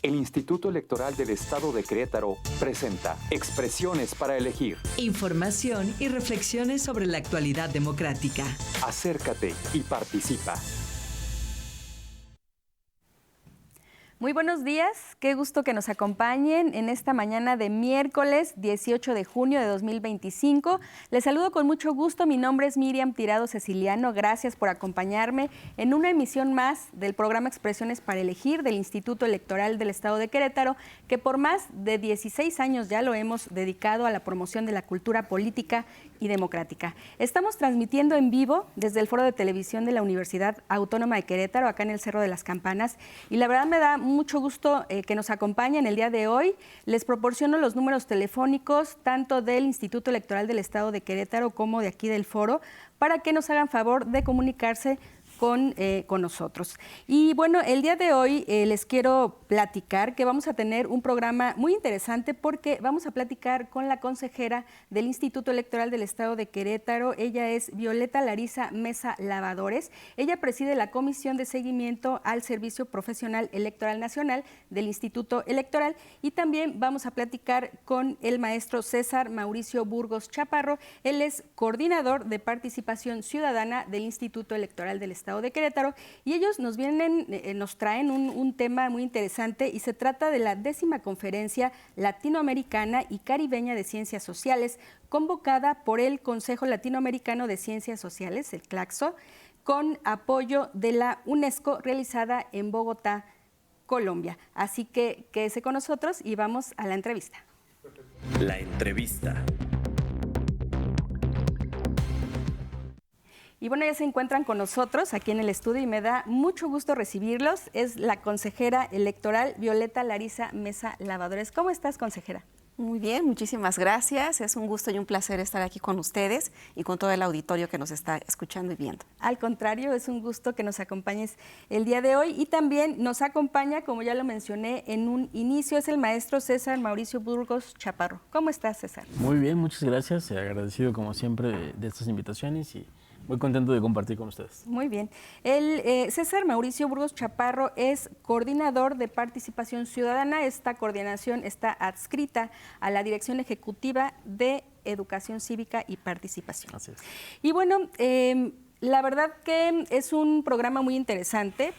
El Instituto Electoral del Estado de Querétaro presenta Expresiones para elegir. Información y reflexiones sobre la actualidad democrática. Acércate y participa. Muy buenos días, qué gusto que nos acompañen en esta mañana de miércoles 18 de junio de 2025. Les saludo con mucho gusto, mi nombre es Miriam Tirado Ceciliano, gracias por acompañarme en una emisión más del programa Expresiones para elegir del Instituto Electoral del Estado de Querétaro, que por más de 16 años ya lo hemos dedicado a la promoción de la cultura política y democrática. Estamos transmitiendo en vivo desde el foro de televisión de la Universidad Autónoma de Querétaro, acá en el Cerro de las Campanas, y la verdad me da mucho gusto que nos acompañen el día de hoy. Les proporciono los números telefónicos tanto del Instituto Electoral del Estado de Querétaro como de aquí del foro para que nos hagan favor de comunicarse con nosotros. Y bueno, el día de hoy les quiero platicar que vamos a tener un programa muy interesante porque vamos a platicar con la consejera del Instituto Electoral del Estado de Querétaro. Ella es Violeta Larisa Mesa Lavadores. Ella preside la Comisión de Seguimiento al Servicio Profesional Electoral Nacional del Instituto Electoral, y también vamos a platicar con el maestro César Mauricio Burgos Chaparro. Él es coordinador de participación ciudadana del Instituto Electoral del Estado de Querétaro, y ellos nos traen un tema muy interesante, y se trata de la 10ª Conferencia Latinoamericana y Caribeña de Ciencias Sociales, convocada por el Consejo Latinoamericano de Ciencias Sociales, el CLACSO, con apoyo de la UNESCO, realizada en Bogotá, Colombia. Así que quédese con nosotros y vamos a la entrevista. La entrevista. Y bueno, ya se encuentran con nosotros aquí en el estudio y me da mucho gusto recibirlos. Es la consejera electoral Violeta Larisa Mesa Lavadores. ¿Cómo estás, consejera? Muy bien, muchísimas gracias. Es un gusto y un placer estar aquí con ustedes y con todo el auditorio que nos está escuchando y viendo. Al contrario, es un gusto que nos acompañes el día de hoy, y también nos acompaña, como ya lo mencioné en un inicio, es el maestro César Mauricio Burgos Chaparro. ¿Cómo estás, César? Muy bien, muchas gracias. Agradecido como siempre de estas invitaciones y muy contento de compartir con ustedes. Muy bien. César Mauricio Burgos Chaparro es coordinador de participación ciudadana. Esta coordinación está adscrita a la Dirección Ejecutiva de Educación Cívica y Participación. Así es. Y bueno, la verdad que es un programa muy interesante.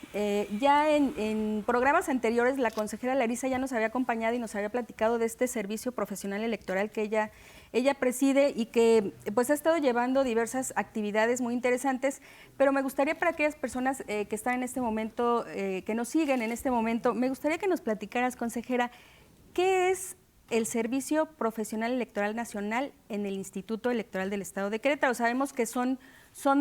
Ya en programas anteriores la consejera Larisa ya nos había acompañado y nos había platicado de este servicio profesional electoral que ella preside y que pues ha estado llevando diversas actividades muy interesantes, pero me gustaría, para aquellas personas que están en este momento, que nos siguen en este momento, me gustaría que nos platicaras, consejera, ¿qué es el Servicio Profesional Electoral Nacional en el Instituto Electoral del Estado de Querétaro? Sabemos que son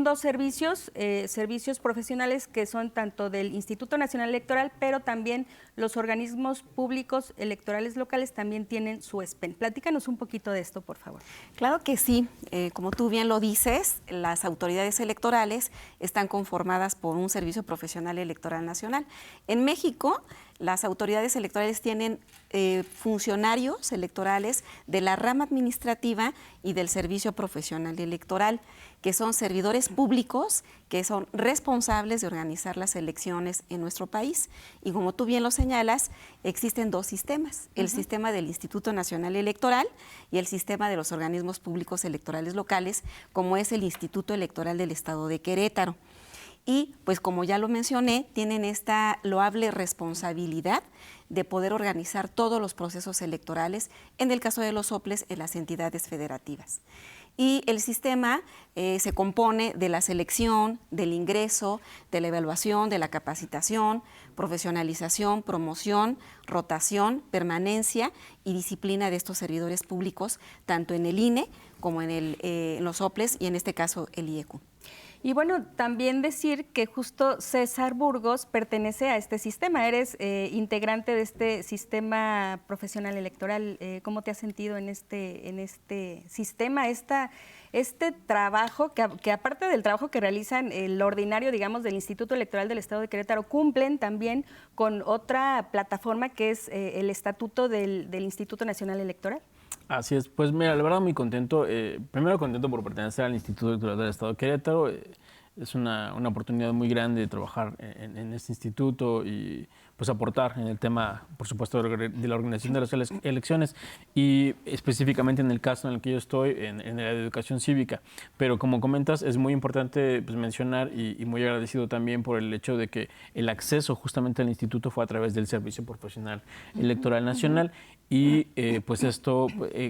dos servicios, servicios profesionales que son tanto del Instituto Nacional Electoral, pero también los organismos públicos electorales locales también tienen su ESPEN. Platícanos un poquito de esto, por favor. Claro que sí. Como tú bien lo dices, las autoridades electorales están conformadas por un Servicio Profesional Electoral Nacional. En México, las autoridades electorales tienen funcionarios electorales de la rama administrativa y del Servicio Profesional Electoral, que son servidores públicos que son responsables de organizar las elecciones en nuestro país. Y como tú bien lo señalas, existen dos sistemas, el sistema del Instituto Nacional Electoral y el sistema de los organismos públicos electorales locales, como es el Instituto Electoral del Estado de Querétaro. Y pues como ya lo mencioné, tienen esta loable responsabilidad de poder organizar todos los procesos electorales, en el caso de los soples, en las entidades federativas. Y el sistema se compone de la selección, del ingreso, de la evaluación, de la capacitación, profesionalización, promoción, rotación, permanencia y disciplina de estos servidores públicos, tanto en el INE como en los soples y en este caso el IEQ. Y bueno, también decir que justo César Burgos pertenece a este sistema. Eres integrante de este sistema profesional electoral. ¿Cómo te has sentido en este sistema, este trabajo que aparte del trabajo que realizan el ordinario, digamos, del Instituto Electoral del Estado de Querétaro, cumplen también con otra plataforma que es el estatuto del Instituto Nacional Electoral? Así es, pues mira, la verdad muy contento, primero contento por pertenecer al Instituto Electoral del Estado de Querétaro, es una oportunidad muy grande de trabajar en este instituto y pues aportar en el tema, por supuesto, de la organización de las elecciones y específicamente en el caso en el que yo estoy, en la educación cívica. Pero como comentas, es muy importante pues, mencionar y muy agradecido también por el hecho de que el acceso justamente al instituto fue a través del Servicio Profesional Electoral Nacional y pues esto,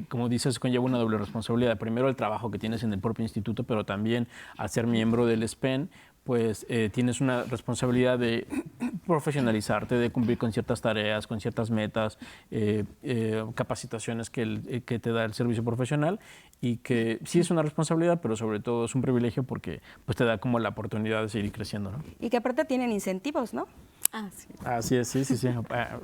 como dices, conlleva una doble responsabilidad. Primero, el trabajo que tienes en el propio instituto, pero también al ser miembro del SPEN, pues tienes una responsabilidad de profesionalizarte, de cumplir con ciertas tareas, con ciertas metas, capacitaciones que te da el servicio profesional y que sí es una responsabilidad, pero sobre todo es un privilegio porque pues, te da como la oportunidad de seguir creciendo, ¿no? Y que aparte tienen incentivos, ¿no? Sí. Así es, sí.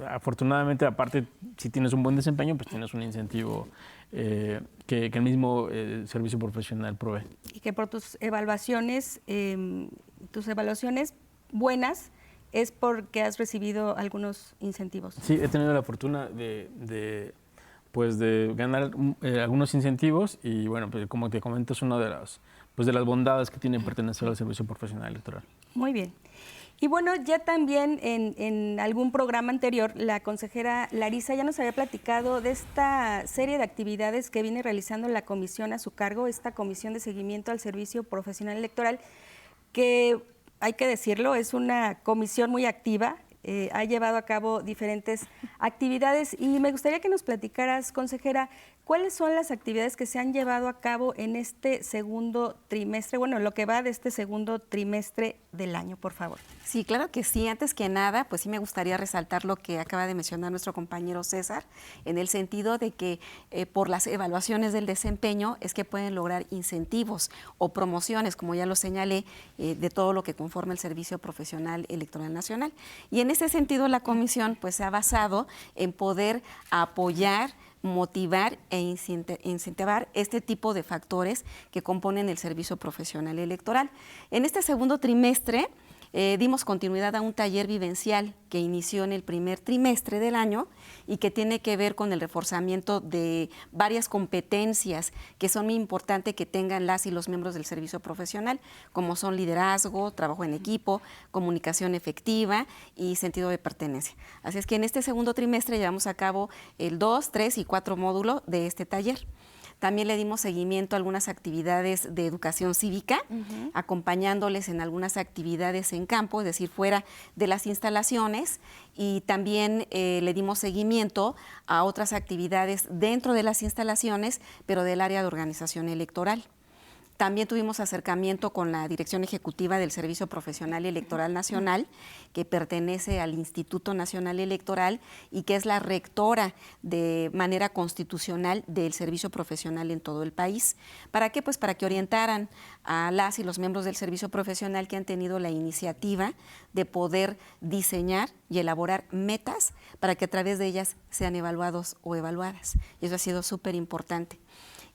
Afortunadamente, aparte, si tienes un buen desempeño, pues tienes un incentivo que el mismo servicio profesional provee. Y que por tus evaluaciones buenas es porque has recibido algunos incentivos. Sí, he tenido la fortuna de ganar algunos incentivos y bueno, pues, como te comento, es una de las bondades que tiene pertenecer al servicio profesional electoral. Muy bien. Y bueno, ya también en algún programa anterior, la consejera Larisa ya nos había platicado de esta serie de actividades que viene realizando la comisión a su cargo, esta comisión de seguimiento al servicio profesional electoral, que hay que decirlo, es una comisión muy activa, ha llevado a cabo diferentes actividades y me gustaría que nos platicaras, consejera, ¿cuáles son las actividades que se han llevado a cabo en este segundo trimestre, bueno, lo que va de este segundo trimestre del año, por favor? Sí, claro que sí. Antes que nada, pues sí me gustaría resaltar lo que acaba de mencionar nuestro compañero César, en el sentido de que por las evaluaciones del desempeño es que pueden lograr incentivos o promociones, como ya lo señalé, de todo lo que conforma el Servicio Profesional Electoral Nacional. Y en ese sentido, la comisión pues se ha basado en poder apoyar, motivar e incentivar este tipo de factores que componen el servicio profesional electoral. En este segundo trimestre dimos continuidad a un taller vivencial que inició en el primer trimestre del año y que tiene que ver con el reforzamiento de varias competencias que son muy importantes que tengan las y los miembros del servicio profesional, como son liderazgo, trabajo en equipo, comunicación efectiva y sentido de pertenencia. Así es que en este segundo trimestre llevamos a cabo el 2, 3 y 4 módulos de este taller. También le dimos seguimiento a algunas actividades de educación cívica, acompañándoles en algunas actividades en campo, es decir, fuera de las instalaciones, y también le dimos seguimiento a otras actividades dentro de las instalaciones, pero del área de organización electoral. También tuvimos acercamiento con la Dirección Ejecutiva del Servicio Profesional Electoral Nacional, que pertenece al Instituto Nacional Electoral y que es la rectora de manera constitucional del servicio profesional en todo el país. ¿Para qué? Pues para que orientaran a las y los miembros del servicio profesional que han tenido la iniciativa de poder diseñar y elaborar metas para que a través de ellas sean evaluados o evaluadas. Y eso ha sido súper importante.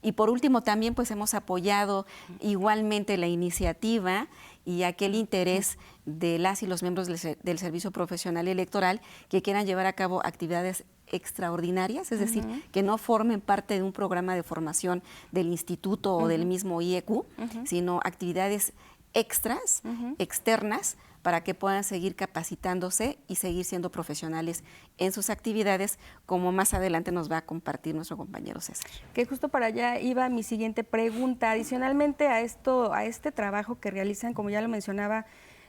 Y por último, también pues hemos apoyado igualmente la iniciativa y aquel interés de las y los miembros del Servicio Profesional Electoral que quieran llevar a cabo actividades extraordinarias, es decir, que no formen parte de un programa de formación del instituto o del mismo IEQ, sino actividades extras, externas, para que puedan seguir capacitándose y seguir siendo profesionales en sus actividades, como más adelante nos va a compartir nuestro compañero César. Que justo para allá iba mi siguiente pregunta. Adicionalmente a este trabajo que realizan, como ya lo mencionaba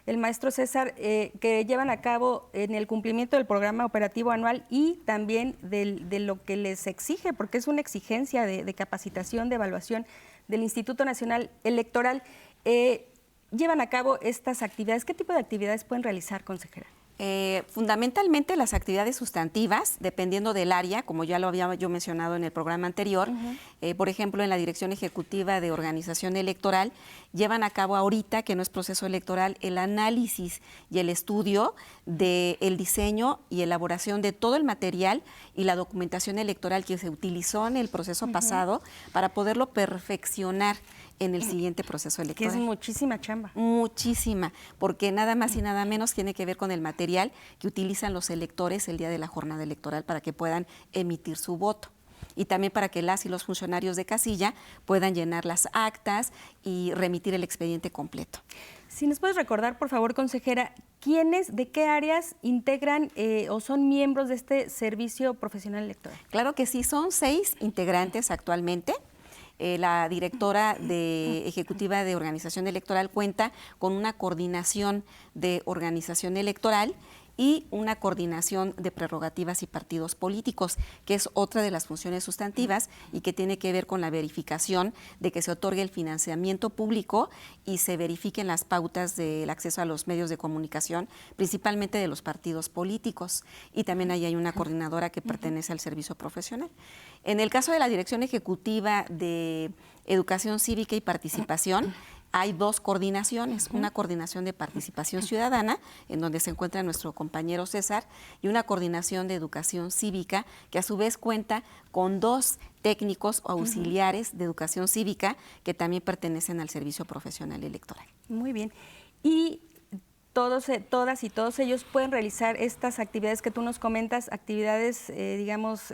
el maestro César, que llevan a cabo en el cumplimiento del programa operativo anual y también de lo que les exige, porque es una exigencia de capacitación, de evaluación del Instituto Nacional Electoral, llevan a cabo estas actividades. ¿Qué tipo de actividades pueden realizar, consejera? Fundamentalmente las actividades sustantivas, dependiendo del área, como ya lo había yo mencionado en el programa anterior. Por ejemplo, en la Dirección Ejecutiva de Organización Electoral, llevan a cabo ahorita, que no es proceso electoral, el análisis y el estudio del diseño y elaboración de todo el material y la documentación electoral que se utilizó en el proceso pasado para poderlo perfeccionar en el siguiente proceso electoral. Que es muchísima chamba. Muchísima, porque nada más y nada menos tiene que ver con el material que utilizan los electores el día de la jornada electoral para que puedan emitir su voto. y también para que las y los funcionarios de casilla puedan llenar las actas y remitir el expediente completo. Si nos puedes recordar, por favor, consejera, ¿quiénes, de qué áreas integran o son miembros de este servicio profesional electoral? Claro que sí, son 6 integrantes actualmente. La directora ejecutiva de organización electoral cuenta con una coordinación de organización electoral y una coordinación de prerrogativas y partidos políticos, que es otra de las funciones sustantivas y que tiene que ver con la verificación de que se otorgue el financiamiento público y se verifiquen las pautas del acceso a los medios de comunicación, principalmente de los partidos políticos. Y también ahí hay una coordinadora que pertenece al servicio profesional. En el caso de la Dirección Ejecutiva de Educación Cívica y Participación, hay 2 coordinaciones, una coordinación de participación ciudadana, en donde se encuentra nuestro compañero César, y una coordinación de educación cívica, que a su vez cuenta con 2 técnicos o auxiliares de educación cívica que también pertenecen al servicio profesional electoral. Muy bien. Y todas y todos ellos pueden realizar estas actividades que tú nos comentas, actividades, digamos,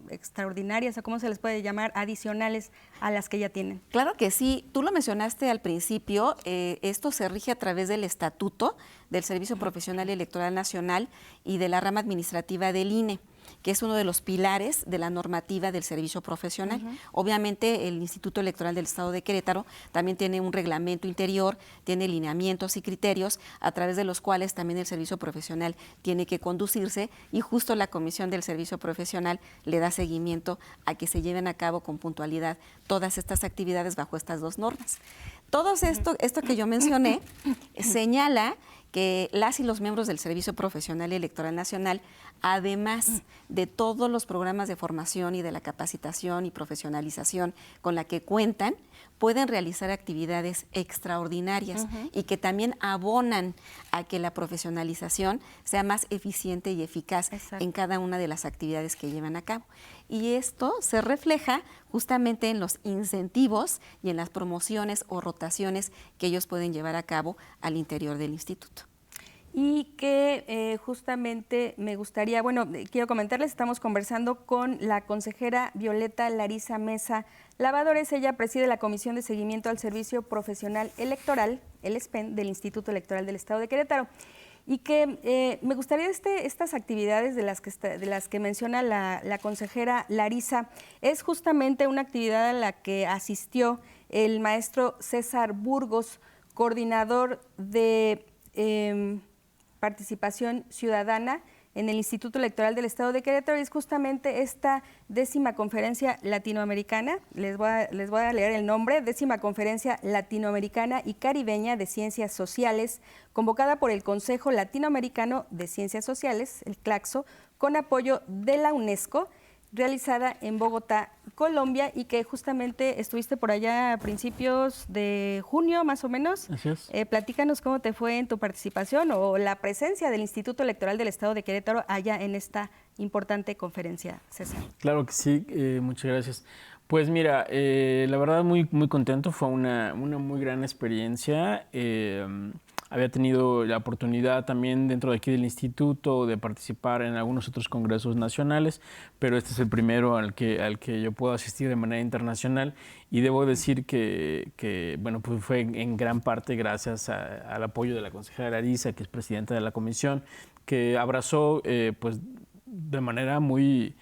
extraordinarias, o cómo se les puede llamar, adicionales a las que ya tienen. Claro que sí. Tú lo mencionaste al principio, esto se rige a través del Estatuto del Servicio Profesional Electoral Nacional y de la rama administrativa del INE, que es uno de los pilares de la normativa del servicio profesional. Obviamente, el Instituto Electoral del Estado de Querétaro también tiene un reglamento interior, tiene lineamientos y criterios a través de los cuales también el servicio profesional tiene que conducirse, y justo la Comisión del Servicio Profesional le da seguimiento a que se lleven a cabo con puntualidad todas estas actividades bajo estas 2 normas. Todo esto que yo mencioné señala que las y los miembros del Servicio Profesional Electoral Nacional, además de todos los programas de formación y de la capacitación y profesionalización con la que cuentan, pueden realizar actividades extraordinarias y que también abonan a que la profesionalización sea más eficiente y eficaz en cada una de las actividades que llevan a cabo. Y esto se refleja justamente en los incentivos y en las promociones o rotaciones que ellos pueden llevar a cabo al interior del instituto. Y que justamente me gustaría, bueno, quiero comentarles, estamos conversando con la consejera Violeta Larisa Mesa Lavadores. Ella preside la Comisión de Seguimiento al Servicio Profesional Electoral, el SPEN, del Instituto Electoral del Estado de Querétaro. Y que me gustaría estas actividades de las que menciona la consejera Larisa, es justamente una actividad a la que asistió el maestro César Burgos, coordinador de participación ciudadana en el Instituto Electoral del Estado de Querétaro, y es justamente esta 10ª Conferencia Latinoamericana, les voy a leer el nombre, 10ª Conferencia Latinoamericana y Caribeña de Ciencias Sociales, convocada por el Consejo Latinoamericano de Ciencias Sociales, el CLACSO, con apoyo de la UNESCO, realizada en Bogotá, Colombia, y que justamente estuviste por allá a principios de junio, más o menos. Así es. Platícanos cómo te fue en tu participación o la presencia del Instituto Electoral del Estado de Querétaro allá en esta importante conferencia, César. Claro que sí, muchas gracias. Pues mira, la verdad muy contento, fue una muy gran experiencia. Había tenido la oportunidad también dentro de aquí del instituto de participar en algunos otros congresos nacionales, pero este es el primero al que yo puedo asistir de manera internacional, y debo decir que bueno, pues fue en gran parte gracias al apoyo de la consejera Larisa, que es presidenta de la comisión, que abrazó pues de manera muy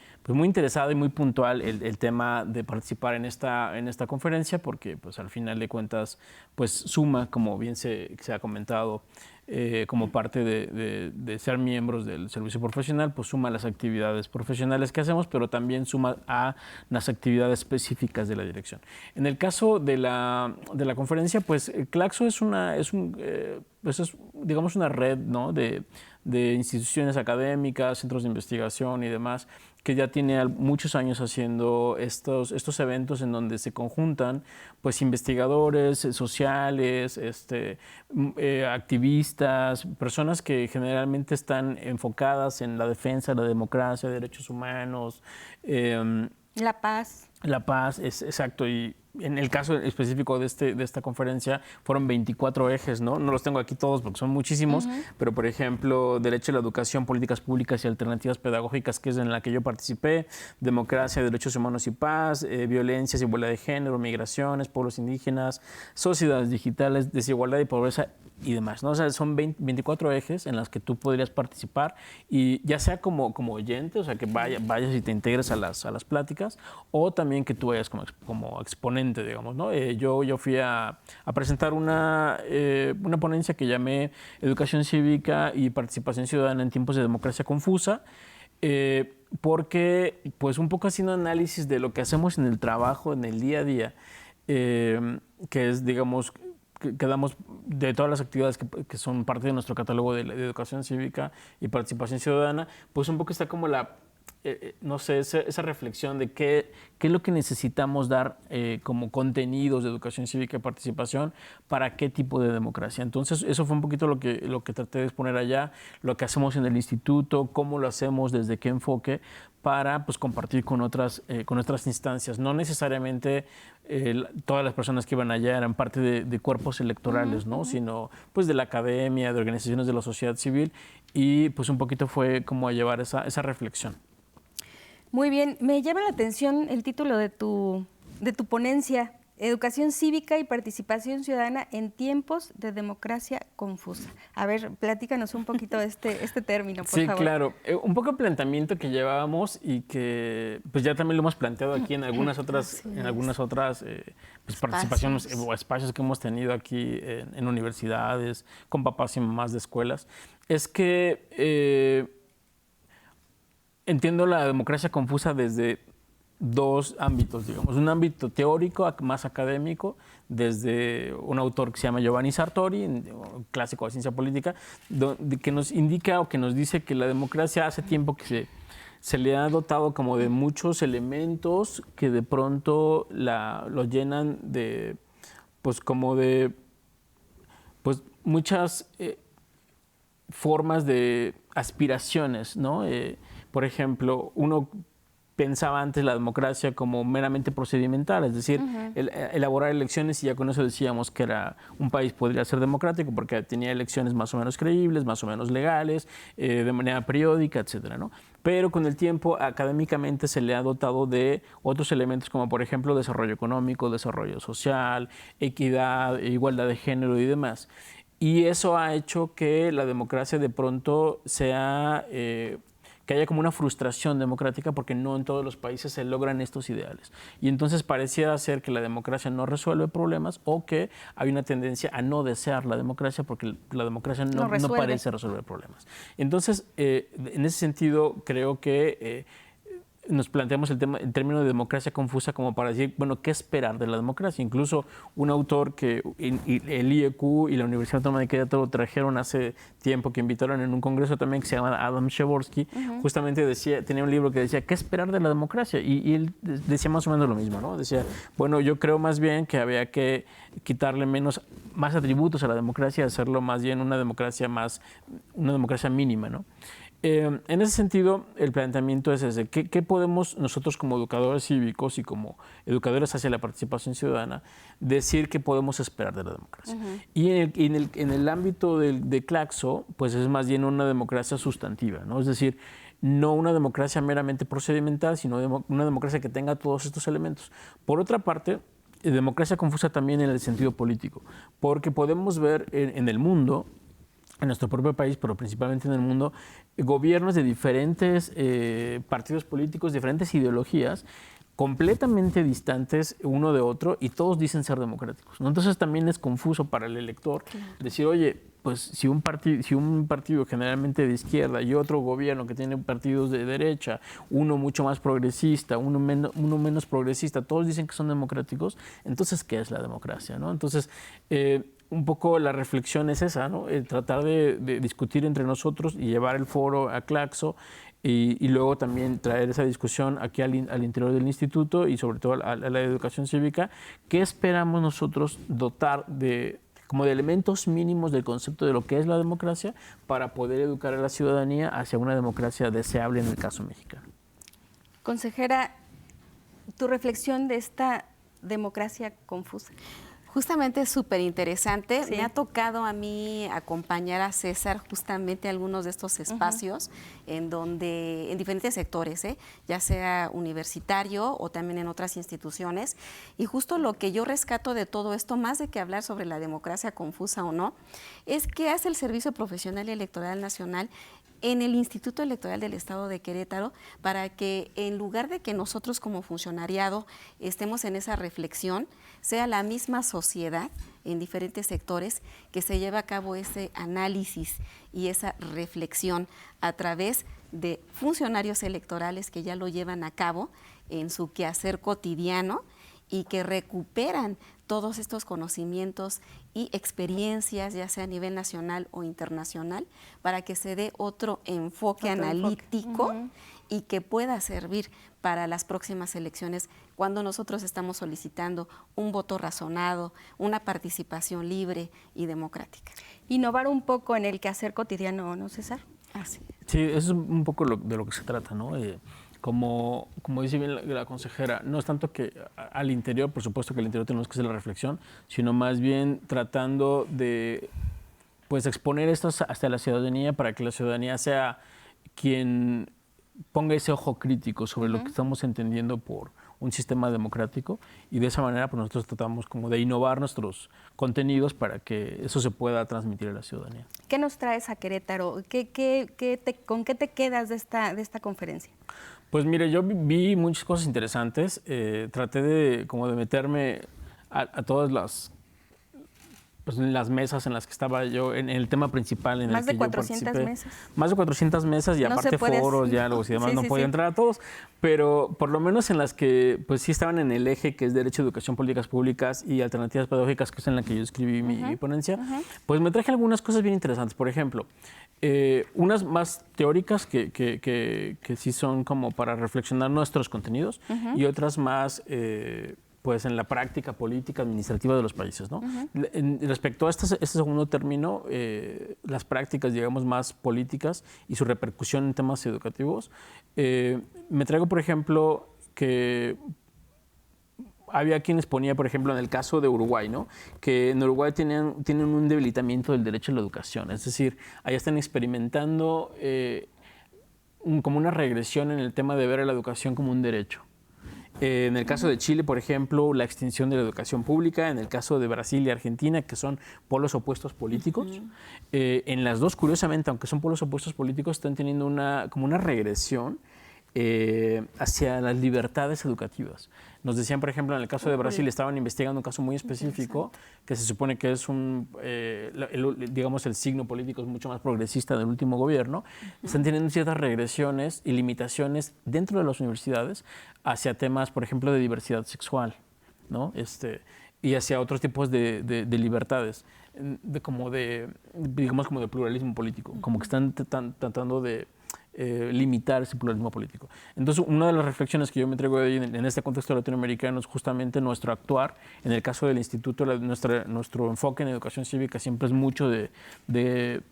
interesada y muy puntual el tema de participar en esta conferencia, porque pues al final de cuentas pues suma, como bien se ha comentado, como parte de ser miembros del servicio profesional, pues suma las actividades profesionales que hacemos, pero también suma a las actividades específicas de la dirección. En el caso de la conferencia, pues CLACSO es digamos una red, ¿no?, de instituciones académicas, centros de investigación y demás, que ya tiene muchos años haciendo estos eventos en donde se conjuntan pues investigadores sociales, activistas, personas que generalmente están enfocadas en la defensa de la democracia, de derechos humanos, La paz. La paz, es exacto. Y en el caso específico de esta conferencia fueron 24 ejes, ¿no? No los tengo aquí todos porque son muchísimos, pero por ejemplo, derecho a la educación, políticas públicas y alternativas pedagógicas, que es en la que yo participé, democracia, derechos humanos y paz, violencias, igualdad de género, migraciones, pueblos indígenas, sociedades digitales, desigualdad y pobreza y demás, ¿no? O sea, son 24 ejes en los que tú podrías participar y ya sea como oyente, o sea, que vayas y te integres a las pláticas, o también que tú vayas como exponente, digamos, ¿no? Yo fui a presentar una ponencia que llamé Educación Cívica y Participación Ciudadana en tiempos de democracia confusa, porque pues un poco haciendo análisis de lo que hacemos en el trabajo, en el día a día, que es, digamos, que damos de todas las actividades que son parte de nuestro catálogo de educación cívica y participación ciudadana, pues un poco está como no sé, esa reflexión de qué es lo que necesitamos dar como contenidos de educación cívica y participación para qué tipo de democracia. Entonces, eso fue un poquito lo que traté de exponer allá, lo que hacemos en el instituto, cómo lo hacemos, desde qué enfoque, para pues, compartir con otras instancias. No necesariamente todas las personas que iban allá eran parte de cuerpos electorales, ¿no? Sino pues, de la academia, de organizaciones de la sociedad civil, y pues un poquito fue como a llevar esa reflexión. Muy bien, me llama la atención el título de tu ponencia, Educación Cívica y Participación Ciudadana en tiempos de democracia confusa. A ver, platícanos un poquito de este término, por favor. Sí, claro. Un poco el planteamiento que llevábamos y que pues ya también lo hemos planteado aquí en algunas otras, pues, participaciones o espacios que hemos tenido aquí en universidades, con papás y mamás de escuelas, es que entiendo la democracia confusa desde dos ámbitos, digamos. Un ámbito teórico, más académico, desde un autor que se llama Giovanni Sartori, un clásico de ciencia política, que nos indica o que nos dice que la democracia hace tiempo que se le ha dotado como de muchos elementos que de pronto lo llenan de, pues como de, pues muchas formas de aspiraciones, ¿no? Por ejemplo, uno pensaba antes la democracia como meramente procedimental, es decir, elaborar elecciones, y ya con eso decíamos que un país podría ser democrático porque tenía elecciones más o menos creíbles, más o menos legales, de manera periódica, etcétera, ¿no? Pero con el tiempo, académicamente se le ha dotado de otros elementos como, por ejemplo, desarrollo económico, desarrollo social, equidad, igualdad de género y demás. Y eso ha hecho que la democracia de pronto sea que haya como una frustración democrática porque no en todos los países se logran estos ideales. Y entonces pareciera ser que la democracia no resuelve problemas, o que hay una tendencia a no desear la democracia porque la democracia no parece resolver problemas. Entonces, en ese sentido, creo que nos planteamos el término de democracia confusa como para decir, bueno, ¿qué esperar de la democracia? Incluso un autor que el IEQ y la Universidad Autónoma de Querétaro trajeron hace tiempo, que invitaron en un congreso también, que se llama Adam Przeworski, justamente tenía un libro que decía, ¿qué esperar de la democracia? Y él decía más o menos lo mismo, ¿no? Decía, bueno, yo creo más bien que había que quitarle más atributos a la democracia, hacerlo más bien una democracia mínima, ¿no? En ese sentido, el planteamiento es ese. ¿Qué podemos nosotros como educadores cívicos y como educadores hacia la participación ciudadana decir que podemos esperar de la democracia? Y en el ámbito de Claxo, pues es más bien una democracia sustantiva, ¿no? Es decir, no una democracia meramente procedimental, sino una democracia que tenga todos estos elementos. Por otra parte, democracia confusa también en el sentido político, porque podemos ver en el mundo, en nuestro propio país, pero principalmente en el mundo, gobiernos de diferentes partidos políticos, diferentes ideologías, completamente distantes uno de otro, y todos dicen ser democráticos, ¿no? Entonces también es confuso para el elector decir, oye, pues si un partido generalmente de izquierda y otro gobierno que tiene partidos de derecha, uno mucho más progresista, uno menos progresista, todos dicen que son democráticos, entonces, ¿qué es la democracia, no? Entonces, un poco la reflexión es esa, ¿no? Tratar de discutir entre nosotros y llevar el foro a Claxo, y luego también traer esa discusión aquí al interior del instituto y sobre todo a la educación cívica. ¿Qué esperamos nosotros dotar como de elementos mínimos del concepto de lo que es la democracia para poder educar a la ciudadanía hacia una democracia deseable en el caso mexicano? Consejera, tu reflexión de esta democracia confusa. Justamente es súper interesante. Sí. Me ha tocado a mí acompañar a César justamente a algunos de estos espacios en donde, en diferentes sectores, ya sea universitario o también en otras instituciones. Y justo lo que yo rescato de todo esto, más de que hablar sobre la democracia confusa o no, es que hace el Servicio Profesional Electoral Nacional en el Instituto Electoral del Estado de Querétaro, para que en lugar de que nosotros como funcionariado estemos en esa reflexión, sea la misma sociedad en diferentes sectores que se lleve a cabo ese análisis y esa reflexión a través de funcionarios electorales que ya lo llevan a cabo en su quehacer cotidiano y que recuperan todos estos conocimientos y experiencias, ya sea a nivel nacional o internacional, para que se dé otro enfoque analítico y que pueda servir para las próximas elecciones cuando nosotros estamos solicitando un voto razonado, una participación libre y democrática. Innovar un poco en el quehacer cotidiano, ¿no, César? Así. Sí, eso es un poco de lo que se trata, ¿no? Como dice bien la consejera, no es tanto que al interior, por supuesto que al interior tenemos que hacer la reflexión, sino más bien tratando de pues exponer esto hasta la ciudadanía para que la ciudadanía sea quien ponga ese ojo crítico sobre lo que estamos entendiendo por un sistema democrático, y de esa manera pues nosotros tratamos como de innovar nuestros contenidos para que eso se pueda transmitir a la ciudadanía. ¿Qué nos traes a Querétaro? ¿Con qué te quedas de esta conferencia? Pues mire, yo vi muchas cosas interesantes, traté de meterme a todas las mesas en las que estaba yo, en el tema principal en el que yo participé. Más de 400 mesas. Más de 400 mesas y No aparte foros, diálogos y demás, no podía entrar a todos, pero por lo menos en las que pues sí estaban en el eje que es Derecho, Educación, Políticas Públicas y Alternativas Pedagógicas, que es en la que yo escribí mi ponencia, pues me traje algunas cosas bien interesantes. Por ejemplo, unas más teóricas que sí son como para reflexionar nuestros contenidos y otras más pues en la práctica política administrativa de los países, ¿no? Respecto a este segundo término, las prácticas, digamos, más políticas y su repercusión en temas educativos, me traigo, por ejemplo, que había quienes ponía, por ejemplo, en el caso de Uruguay, ¿no? Que en Uruguay tienen un debilitamiento del derecho a la educación, es decir, allá están experimentando como una regresión en el tema de ver a la educación como un derecho. En el caso de Chile, por ejemplo, la extinción de la educación pública. En el caso de Brasil y Argentina, que son polos opuestos políticos. En las dos, curiosamente, aunque son polos opuestos políticos, están teniendo como una regresión hacia las libertades educativas. Nos decían, por ejemplo, en el caso de Brasil, estaban investigando un caso muy específico que se supone que es digamos, el signo político es mucho más progresista del último gobierno. Están teniendo ciertas regresiones y limitaciones dentro de las universidades hacia temas, por ejemplo, de diversidad sexual, ¿no? Y hacia otros tipos de libertades, digamos, como de pluralismo político, como que están tratando de limitar ese pluralismo político. Entonces, una de las reflexiones que yo me traigo de ahí en este contexto latinoamericano es justamente nuestro actuar. En el caso del instituto, nuestro enfoque en educación cívica siempre es mucho de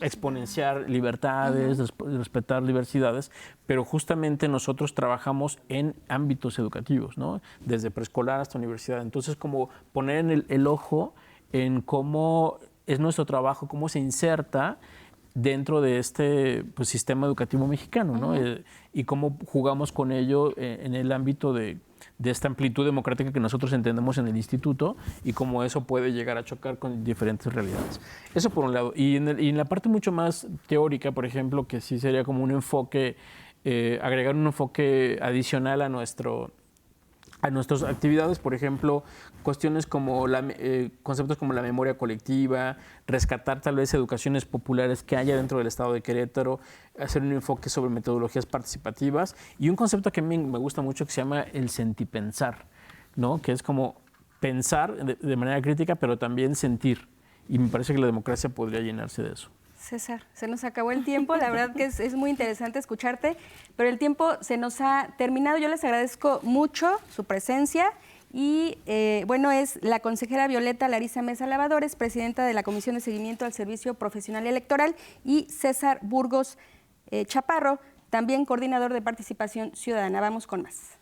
exponenciar libertades, respetar diversidades, pero justamente nosotros trabajamos en ámbitos educativos, ¿no? Desde preescolar hasta universidad. Entonces, como poner el ojo en cómo es nuestro trabajo, cómo se inserta dentro de este sistema educativo mexicano, ¿no? Y cómo jugamos con ello en el ámbito de esta amplitud democrática que nosotros entendemos en el instituto y cómo eso puede llegar a chocar con diferentes realidades. Eso por un lado. Y en la parte mucho más teórica, por ejemplo, que sí sería como un enfoque, agregar un enfoque adicional a nuestras actividades, por ejemplo, cuestiones como conceptos como la memoria colectiva, rescatar tal vez educaciones populares que haya dentro del Estado de Querétaro, hacer un enfoque sobre metodologías participativas y un concepto que a mí me gusta mucho que se llama el sentipensar, ¿no? Que es como pensar de manera crítica, pero también sentir. Y me parece que la democracia podría llenarse de eso. César, se nos acabó el tiempo, la verdad que es muy interesante escucharte, pero el tiempo se nos ha terminado. Yo les agradezco mucho su presencia y bueno, es la consejera Violeta Larisa Mesa Lavadores, presidenta de la Comisión de Seguimiento al Servicio Profesional Electoral, y César Burgos Chaparro, también coordinador de Participación Ciudadana. Vamos con más.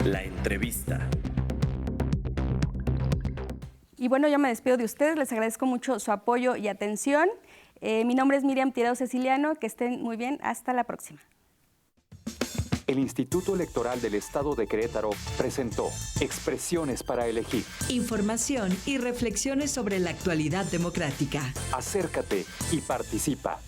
La entrevista. Y bueno, yo me despido de ustedes, les agradezco mucho su apoyo y atención. Mi nombre es Miriam Tirado Ceciliano, que estén muy bien, hasta la próxima. El Instituto Electoral del Estado de Querétaro presentó Expresiones para elegir. Información y reflexiones sobre la actualidad democrática. Acércate y participa.